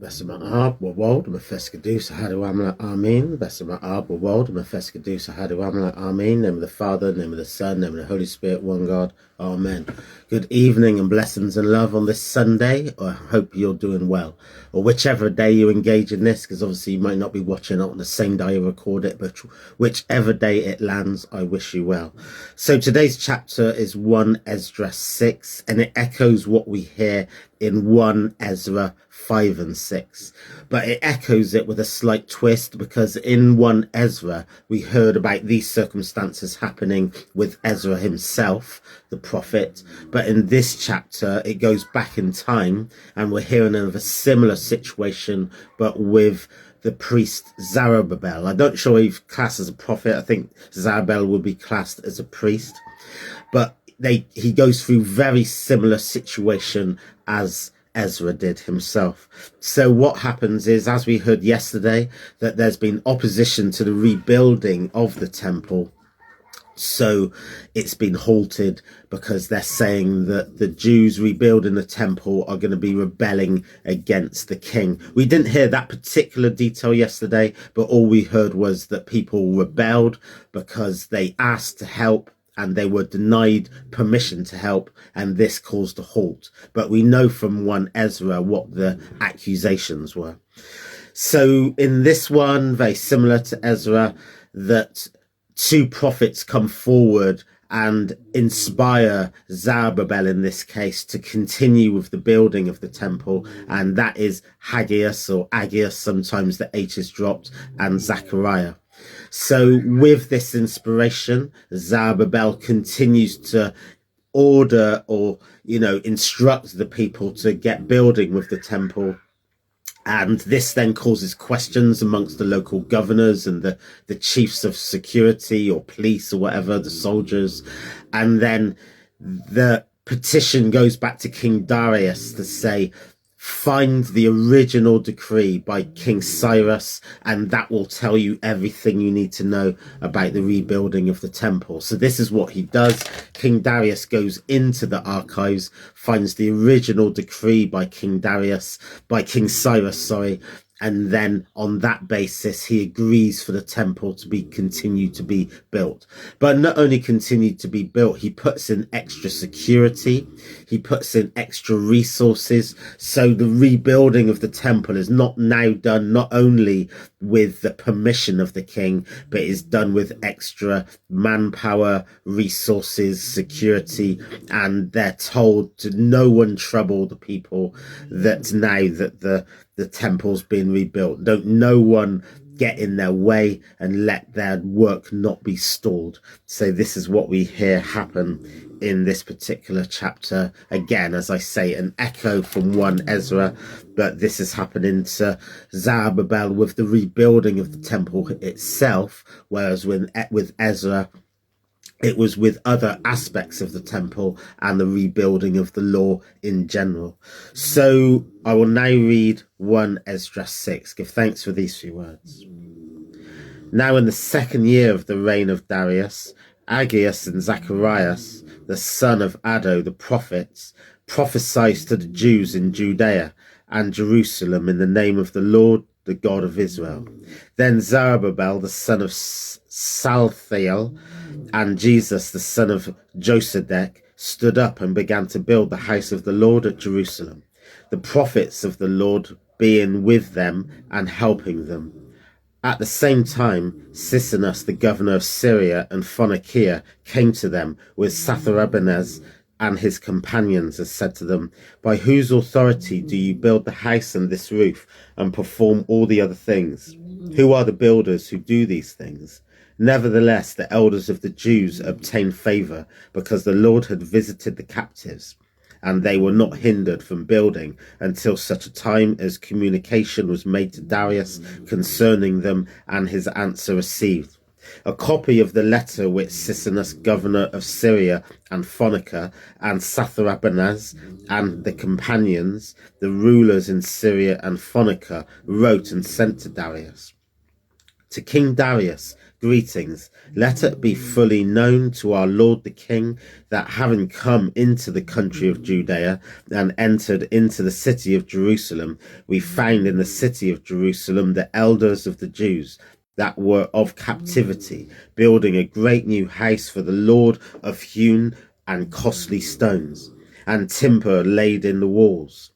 بسم الآب والولد والمنفس القدوس أحد وعمل آمين. بسم الآب والولد والمنفس القدوس أحد وعمل آمين. Name of the Father, name of the Son, name of the Holy Spirit, one God. Amen. Good evening and blessings and love on this Sunday. I hope you're doing well, or whichever day you engage in this, because obviously you might not be watching it on the same day you record it, but whichever day it lands, I wish you well. So today's chapter is 1 Esdras 6, and it echoes what we hear in 1 Ezra 5 and 6, but it echoes it with a slight twist, because in 1 Ezra we heard about these circumstances happening with Ezra himself, the prophet, but in this chapter it goes back in time and we're hearing of a similar situation but with the priest Zerubbabel. I'm not sure he's classed as a prophet. I think Zerubbabel would be classed as a priest, but he goes through very similar situation as Ezra did himself. So what happens is, as we heard yesterday, that there's been opposition to the rebuilding of the temple. So it's been halted because they're saying that the Jews rebuilding the temple are going to be rebelling against the king. We didn't hear that particular detail yesterday, but all we heard was that people rebelled because they asked to help and they were denied permission to help, and this caused a halt. But we know from 1 Ezra what the accusations were. So in this one, very similar to Ezra, that two prophets come forward and inspire Zerubbabel in this case to continue with the building of the temple, and that is Haggeus, or Aggeus, sometimes the H is dropped, and Zechariah. So with this inspiration, Zerubbabel continues to order or, instruct the people to get building with the temple. And this then causes questions amongst the local governors and the chiefs of security or police or whatever, the soldiers. And then the petition goes back to King Darius to say, find the original decree by King Cyrus, and that will tell you everything you need to know about the rebuilding of the temple. So this is what he does. King Darius goes into the archives, finds the original decree by King Cyrus, and then on that basis he agrees for the temple to be continued to be built. But not only continued to be built, he puts in extra security, he puts in extra resources. So the rebuilding of the temple is not now done not only with the permission of the king, but is done with extra manpower, resources, security, and they're told to no one trouble the people, that now that the temple's been rebuilt, don't no one get in their way and let their work not be stalled. So this is what we hear happen in this particular chapter. Again, as I say, an echo from 1 Ezra, but this is happening to Zerubbabel with the rebuilding of the temple itself, whereas with Ezra it was with other aspects of the temple and the rebuilding of the law in general. So I will now read 1 Esdras 6. Give thanks for these few words. Now in the second year of the reign of Darius, Aggeus and Zacharias, the son of Addo the prophets, prophesied to the Jews in Judea and Jerusalem in the name of the Lord, the God of Israel. Then Zerubbabel, the son of Salthiel, and Jesus, the son of Josedek, stood up and began to build the house of the Lord at Jerusalem, the prophets of the Lord being with them and helping them. At the same time, Sisinus, the governor of Syria and Phoenicia, came to them with Satharabenes and his companions, and said to them, by whose authority do you build the house and this roof and perform all the other things? Who are the builders who do these things? Nevertheless, the elders of the Jews obtained favor because the Lord had visited the captives, and they were not hindered from building until such a time as communication was made to Darius concerning them and his answer received. A copy of the letter which Sisinus, governor of Syria and Phoenicia, and Satharabenes and the companions, the rulers in Syria and Phoenicia, wrote and sent to Darius. To King Darius, Greetings. Let it be fully known to our Lord the King that having come into the country of Judea and entered into the city of Jerusalem, we found in the city of Jerusalem the elders of the Jews that were of captivity, building a great new house for the Lord of hewn and costly stones, and timber laid in the walls.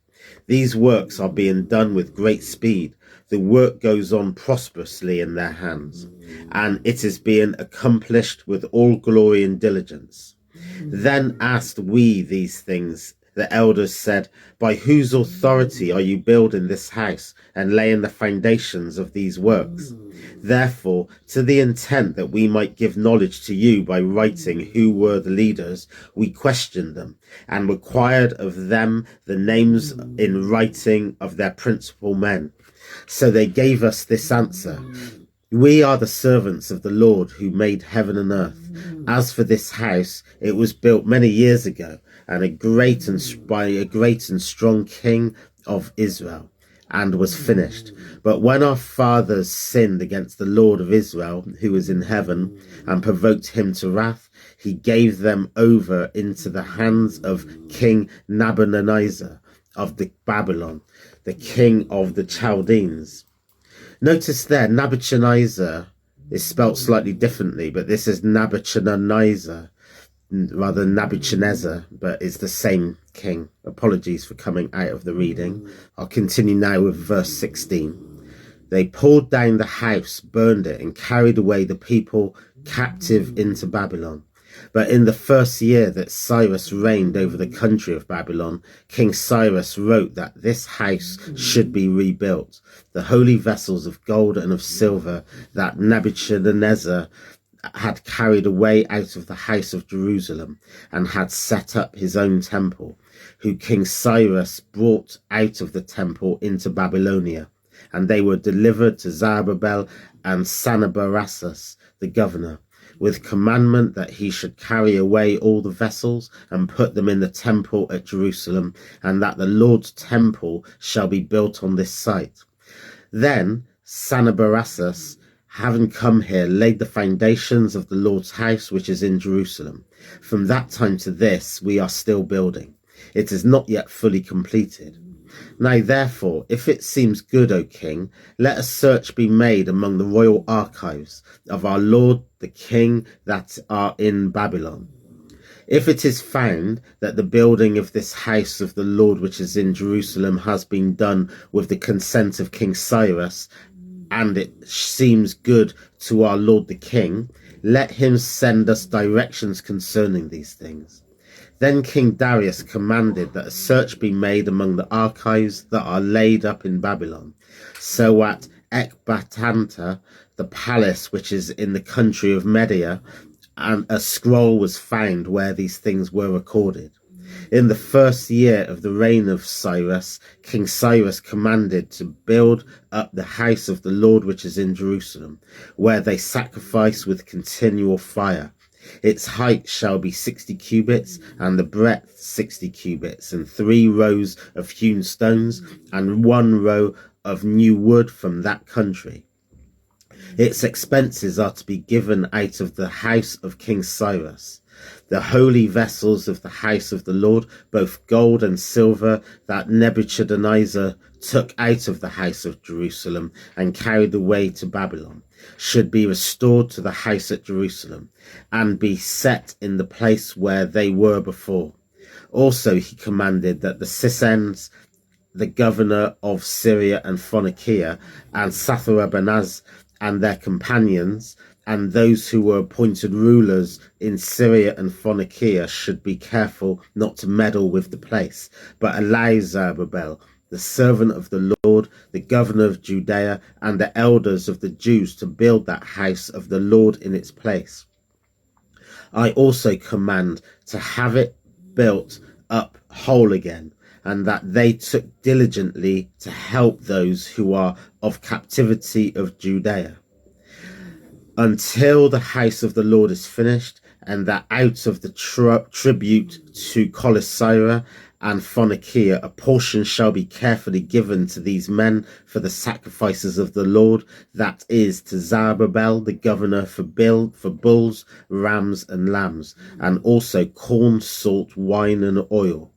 These works are being done with great speed. The work goes on prosperously in their hands, and it is being accomplished with all glory and diligence. Then asked we these things. The elders said, by whose authority are you building this house and laying the foundations of these works? Therefore, to the intent that we might give knowledge to you by writing who were the leaders, we questioned them and required of them the names in writing of their principal men. So they gave us this answer. We are the servants of the Lord who made heaven and earth. As for this house, it was built many years ago, and by a great and strong king of Israel, and was finished. But when our fathers sinned against the Lord of Israel, who is in heaven, and provoked him to wrath, he gave them over into the hands of King Nebuchadnezzar of Babylon, the king of the Chaldeans. Notice there, Nebuchadnezzar is spelt slightly differently, but this is Nebuchadnezzar, rather than Nebuchadnezzar, but it's the same king. Apologies for coming out of the reading. I'll continue now with verse 16. They pulled down the house, burned it, and carried away the people captive into Babylon. But in the first year that Cyrus reigned over the country of Babylon, King Cyrus wrote that this house should be rebuilt. The holy vessels of gold and of silver that Nebuchadnezzar had carried away out of the house of Jerusalem and had set up his own temple, who King Cyrus brought out of the temple into Babylonia. And they were delivered to Zerubbabel and Sanballat, the governor, with commandment that he should carry away all the vessels and put them in the temple at Jerusalem, and that the Lord's temple shall be built on this site. Then Sanballat, having come here, laid the foundations of the Lord's house, which is in Jerusalem. From that time to this, we are still building. It is not yet fully completed. Now, therefore, if it seems good, O king, let a search be made among the royal archives of our Lord the king that are in Babylon. If it is found that the building of this house of the Lord which is in Jerusalem has been done with the consent of King Cyrus, and it seems good to our Lord the king, let him send us directions concerning these things. Then King Darius commanded that a search be made among the archives that are laid up in Babylon. So at Ecbatanta, the palace which is in the country of Media, and a scroll was found where these things were recorded. In the first year of the reign of Cyrus, King Cyrus commanded to build up the house of the Lord which is in Jerusalem, where they sacrifice with continual fire. Its height shall be 60 cubits, and the breadth 60 cubits, and 3 rows of hewn stones, and 1 row of new wood from that country. Its expenses are to be given out of the house of King Cyrus. The holy vessels of the house of the Lord, both gold and silver, that Nebuchadnezzar took out of the house of Jerusalem and carried away to Babylon, should be restored to the house at Jerusalem, and be set in the place where they were before. Also he commanded that the Sisens, the governor of Syria and Phoenicia, and Sathrabanaz and their companions, and those who were appointed rulers in Syria and Phoenicia should be careful not to meddle with the place, but allow Zerubbabel, the servant of the Lord, the governor of Judea, and the elders of the Jews to build that house of the Lord in its place. I also command to have it built up whole again, and that they took diligently to help those who are of captivity of Judea, until the house of the Lord is finished, and that out of the tribute to Colisira and Phoenicia, a portion shall be carefully given to these men for the sacrifices of the Lord, that is, to Zerubbabel the governor, for bulls, rams, and lambs, and also corn, salt, wine, and oil.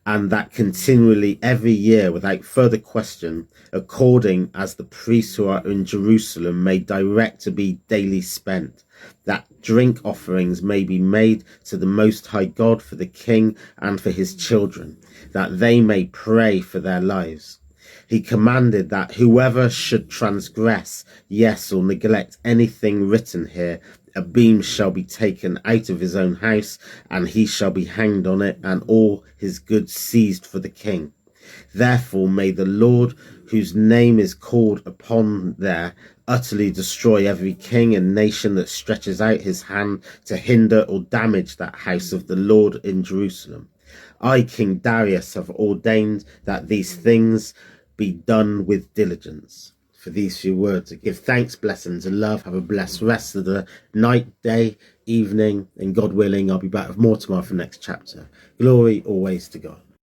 And that continually every year without further question, according as the priests who are in Jerusalem may direct to be daily spent, that drink offerings may be made to the Most High God for the king and for his children, that they may pray for their lives. He commanded that whoever should transgress, yes, or neglect anything written here, a beam shall be taken out of his own house, and he shall be hanged on it, and all his goods seized for the king. Therefore may the Lord, whose name is called upon there, utterly destroy every king and nation that stretches out his hand to hinder or damage that house of the Lord in Jerusalem. I, King Darius, have ordained that these things be done with diligence. For these few words, I give thanks, blessings, and love. Have a blessed rest of the night, day, evening, and God willing, I'll be back with more tomorrow for the next chapter. Glory always to God.